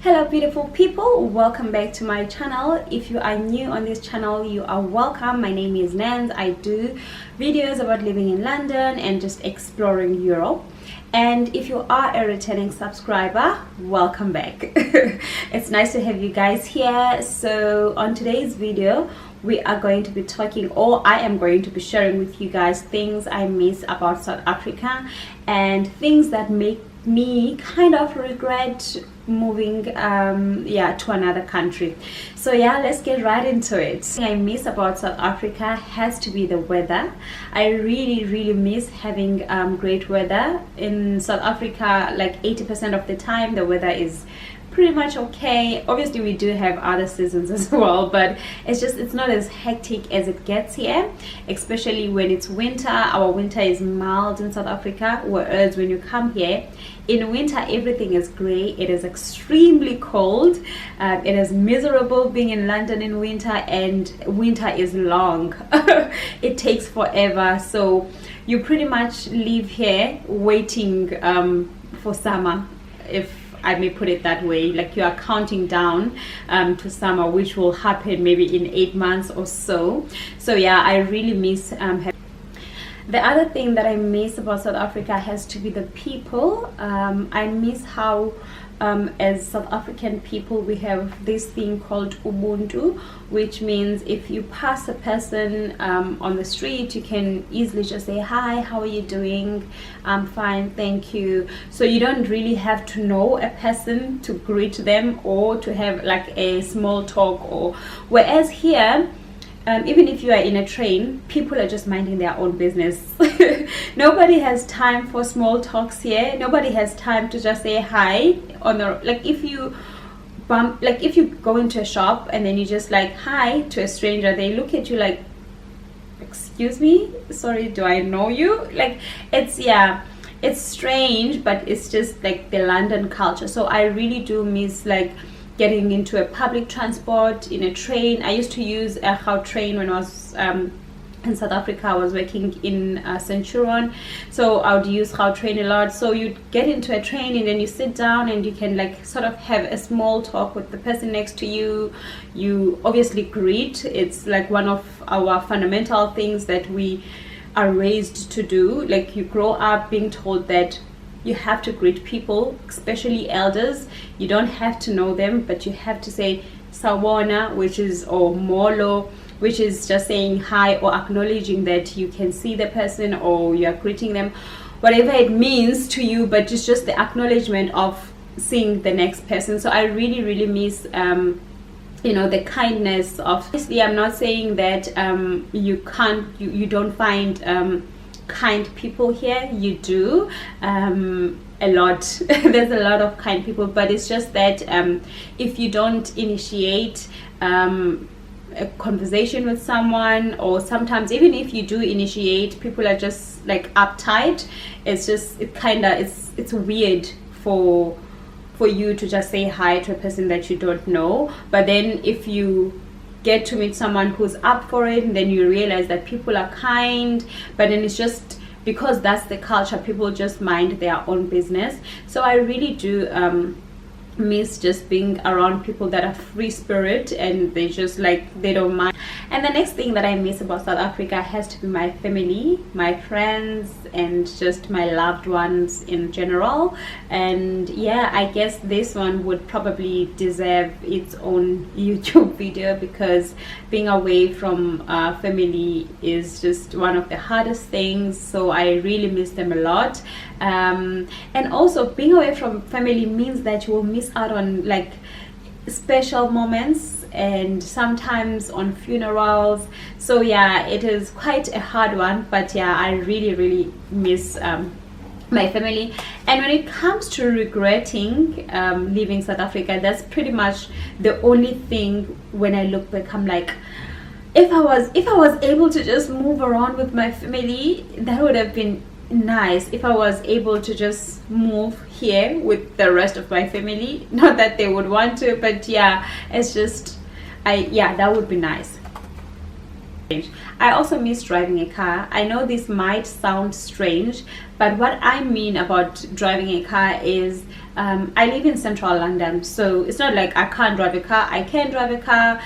Hello beautiful people, welcome back to my channel. If you are new on this channel, you are welcome. My name is Nance. I do videos about living in London and just exploring Europe. And if you are a returning subscriber, welcome back. It's nice to have you guys here. So on today's video, we are going to be talking, or I am going to be sharing with you guys things I miss about South Africa and things that make me kind of regret moving to another country. So yeah, let's get right into it. What I miss about South Africa has to be the weather. I really miss having great weather in South Africa. Like 80% of the time the weather is pretty much okay. Obviously we do have other seasons as well, but it's not as hectic as it gets here, especially when it's winter. Our winter is mild in South Africa, whereas when you come here in winter everything is gray. It is extremely cold. It is miserable being in London in winter, and winter is long. It takes forever, so you pretty much live here waiting for summer, if I may put it that way. Like you are counting down to summer, which will happen maybe in 8 months or so. So yeah, I really miss the other thing that I miss about South Africa has to be the people. I miss how as South African people we have this thing called Ubuntu, which means if you pass a person on the street, you can easily just say, "Hi, how are you doing? I'm fine, thank you." So you don't really have to know a person to greet them or to have like a small talk. Or whereas here, even if you are in a train, people are just minding their own business. Nobody has time for small talks here. Nobody has time to just say hi on the, like if you go into a shop and then you just like hi to a stranger, they look at you like, "Excuse me, sorry, do I know you?" Like it's strange, but it's just like the London culture. So I really do miss like getting into a public transport, in a train. I used to use a Gautrain when I was in South Africa. I was working in Centurion, so I would use Gautrain a lot. So you get into a train and then you sit down and you can like sort of have a small talk with the person next to you. You obviously greet. It's like one of our fundamental things that we are raised to do. Like you grow up being told that you have to greet people, especially elders. You don't have to know them, but you have to say sawona, or molo, which is just saying hi or acknowledging that you can see the person or you are greeting them, whatever it means to you, but it's just the acknowledgement of seeing the next person. So I really miss the kindness of, obviously I'm not saying that you don't find kind people here. You do a lot. There's a lot of kind people, but it's just that if you don't initiate a conversation with someone, or sometimes even if you do initiate, people are just like uptight. It's weird for you to just say hi to a person that you don't know. But then if you get to meet someone who's up for it, and then you realize that people are kind, but then it's just because that's the culture, people just mind their own business. So I really do miss just being around people that are free spirit and they just like, they don't mind. And the next thing that I miss about South Africa has to be my family, my friends, and just my loved ones in general. And yeah, I guess this one would probably deserve its own YouTube video, because being away from family is just one of the hardest things. So I really miss them a lot. And also being away from family means that you will miss out on like special moments and sometimes on funerals. So yeah, it is quite a hard one, but yeah, I really miss my family. And when it comes to regretting leaving South Africa, that's pretty much the only thing. When I look back, I'm like, if I was able to just move around with my family, that would have been nice. If I was able to just move here with the rest of my family, not that they would want to, but yeah, it's just that would be nice. I also miss driving a car. I know this might sound strange, but what I mean about driving a car is I live in central London, so it's not like I can't drive a car. I can drive a car.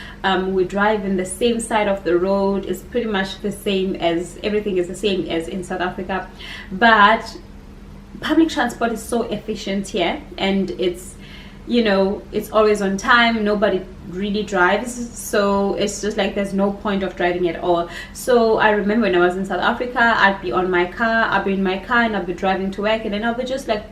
We drive in the same side of the road. It's pretty much the same as, everything is the same as in South Africa, but public transport is so efficient here, and it's, you know, it's always on time. Nobody really drives, so it's just like there's no point of driving at all. So I remember when I was in South Africa, I'd be in my car and I'd be driving to work, and then I'll be just like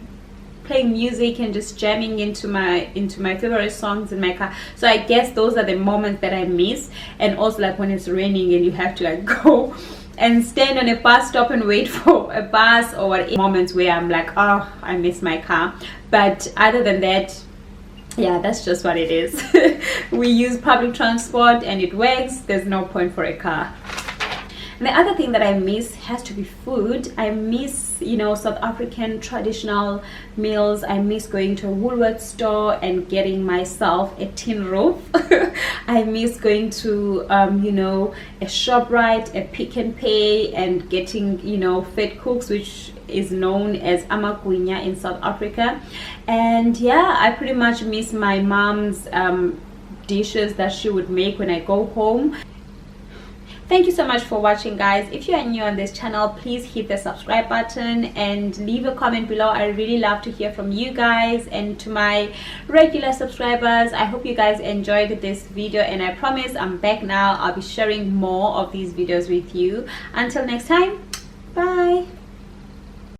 playing music and just jamming into my favorite songs in my car. So I guess those are the moments that I miss. And also like when it's raining and you have to like go and stand on a bus stop and wait for a bus, or what, moments where I'm like, oh, I miss my car. But other than that, yeah, that's just what it is. We use public transport and it works. There's no point for a car. And the other thing that I miss has to be food. I miss, you know, South African traditional meals. I miss going to a Woolworths store and getting myself a tin roof. I miss going to, you know, a ShopRite, a Pick n Pay, and getting, you know, Fed Cooks, which is known as amagwinya in South Africa. And yeah, I pretty much miss my mom's dishes that she would make when I go home. Thank you so much for watching, guys. If you are new on this channel, please hit the subscribe button and leave a comment below. I really love to hear from you guys. And to my regular subscribers, I hope you guys enjoyed this video, and I promise I'm back now. I'll be sharing more of these videos with you. Until next time, bye.